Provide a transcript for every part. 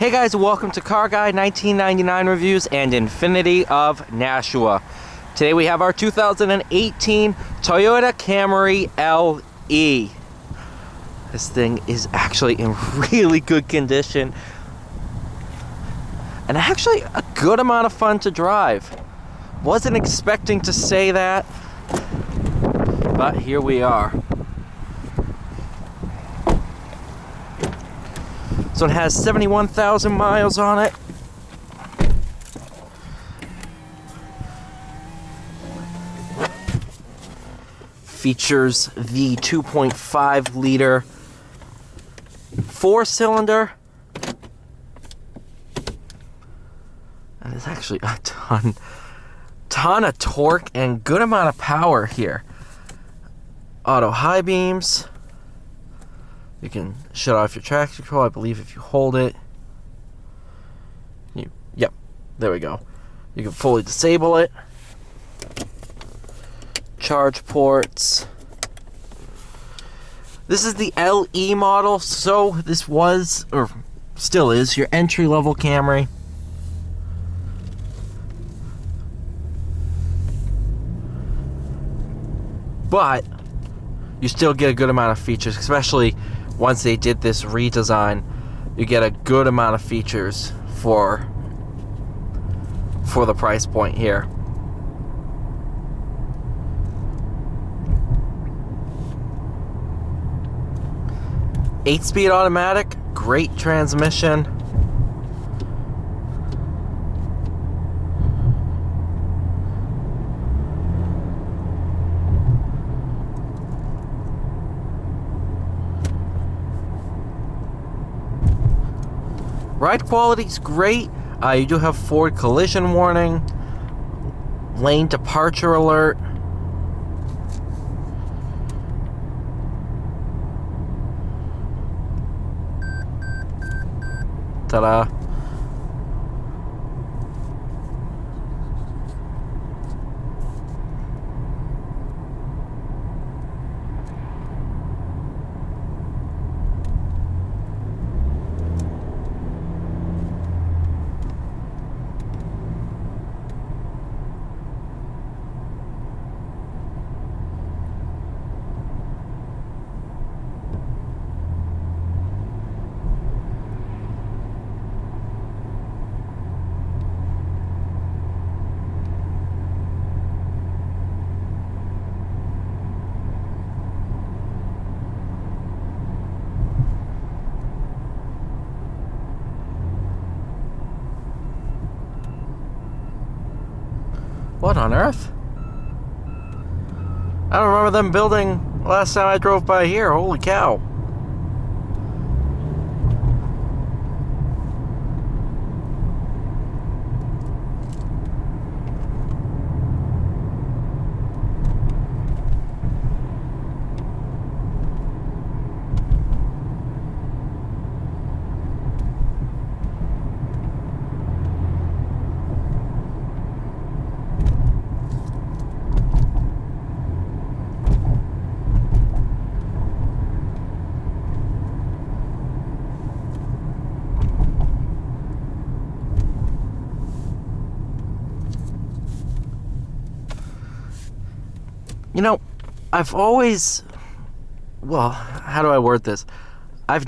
Hey guys, welcome to Car Guy 1999 Reviews and Infinity of Nashua. Today we have our 2018 Toyota Camry LE. This thing is actually in really good condition and actually a good amount of fun to drive. Wasn't expecting to say that, but here we are. So it has 71,000 miles on it. Features the 2.5 liter 4-cylinder. And it's actually a ton of torque and good amount of power here. Auto high beams. You can shut off your traction control, I believe, if you hold it. Yep, there we go. You can fully disable it. Charge ports. This is the LE model, so this was, or still is, your entry-level Camry. But you still get a good amount of features, especially once they did this redesign. You get a good amount of features for the price point here. Eight-speed automatic, great transmission. Ride quality's great. You do have forward collision warning, lane departure alert. Ta-da. What on earth? I don't remember them building last time I drove by here. Holy cow. You know, I've always, well, how do I word this? I've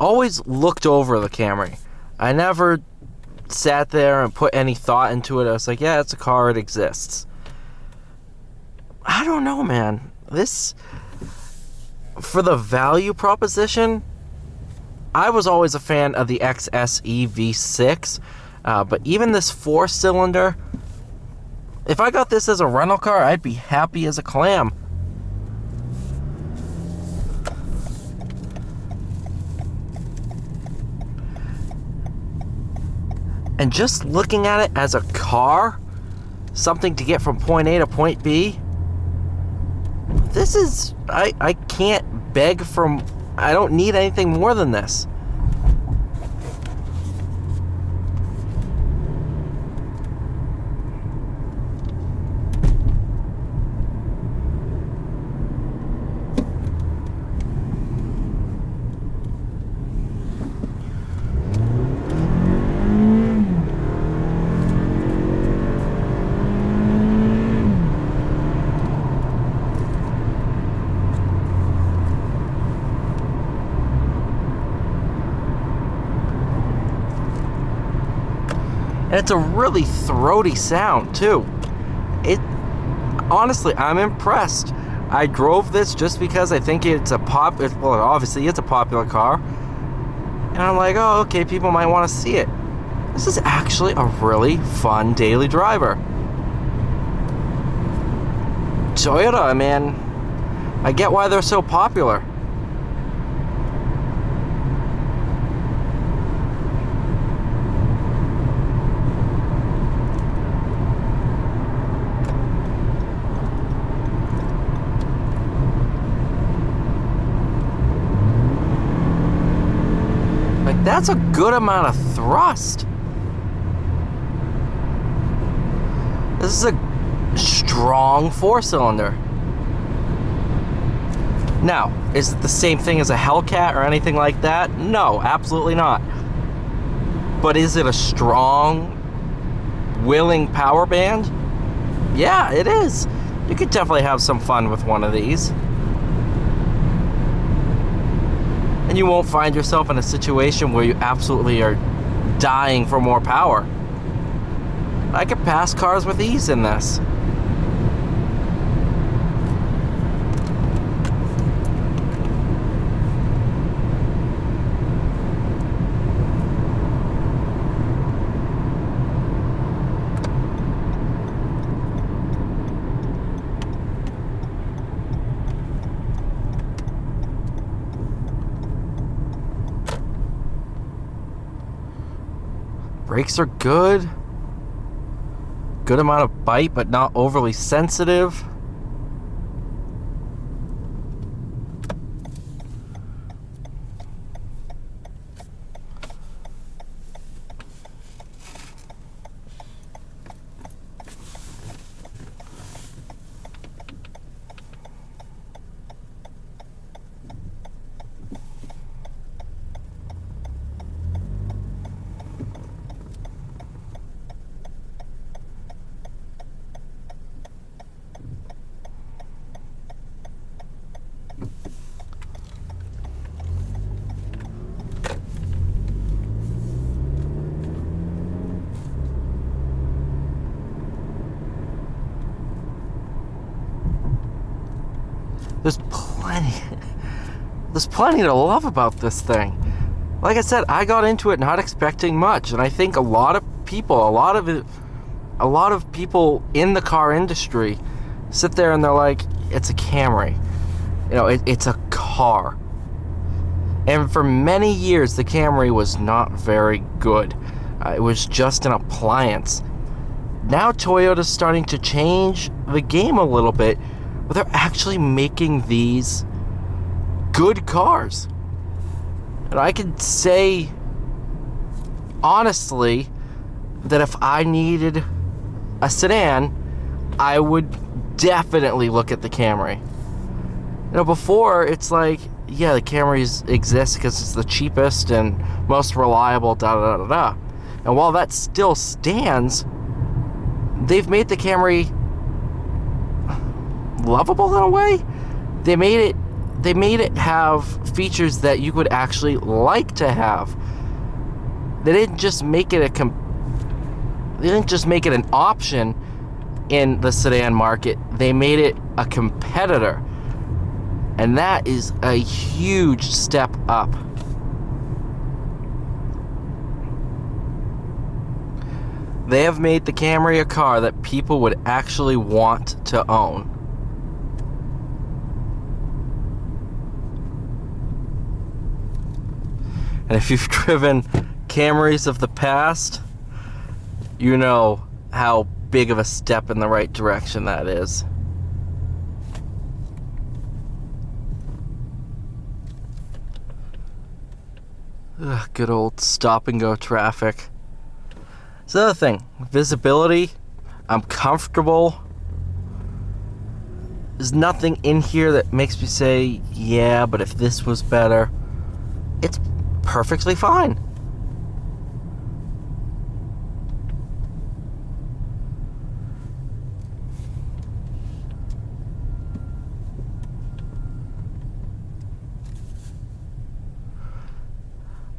always looked over the Camry. I never sat there and put any thought into it. I was like, yeah, it's a car, it exists. I don't know, man. This, for the value proposition, I was always a fan of the XSE V6, but even this 4-cylinder, if I got this as a rental car, I'd be happy as a clam. And just looking at it as a car, something to get from point A to point B, this is, I can't beg from, I don't need anything more than this. And it's a really throaty sound too. Honestly, I'm impressed. I drove this just because I think it's well, obviously it's a popular car. And I'm like, oh, okay, people might want to see it. This is actually a really fun daily driver. Toyota, man, I get why they're so popular. Like, that's a good amount of thrust. This is a strong 4-cylinder. Now, is it the same thing as a Hellcat or anything like that? No, absolutely not. But is it a strong, willing power band? Yeah, it is. You could definitely have some fun with one of these. And you won't find yourself in a situation where you absolutely are dying for more power. I could pass cars with ease in this. Brakes are good. Good amount of bite, but not overly sensitive. There's plenty to love about this thing. Like I said, I got into it not expecting much, and I think a lot of people in the car industry sit there and they're like, it's a Camry. You know, it's a car. And for many years, the Camry was not very good. It was just an appliance. Now Toyota's starting to change the game a little bit, but they're actually making these good cars. And I can say honestly that if I needed a sedan, I would definitely look at the Camry. You know, before it's like, yeah, the Camrys exist because it's the cheapest and most reliable, da-da-da-da-da. And while that still stands, they've made the Camry lovable in a way. They made it have features that you would actually like to have. They didn't just make it an option in the sedan market. They made it a competitor. And that is a huge step up. They have made the Camry a car that people would actually want to own. And if you've driven Camrys of the past, you know how big of a step in the right direction that is. Ugh, good old stop and go traffic. It's the other thing, visibility. I'm comfortable. There's nothing in here that makes me say, yeah, but if this was better. It's perfectly fine.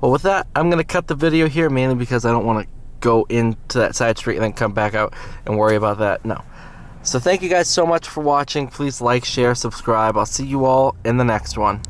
Well, with that, I'm going to cut the video here, mainly because I don't want to go into that side street and then come back out and worry about that. No. So thank you guys so much for watching. Please like, share, subscribe. I'll see you all in the next one.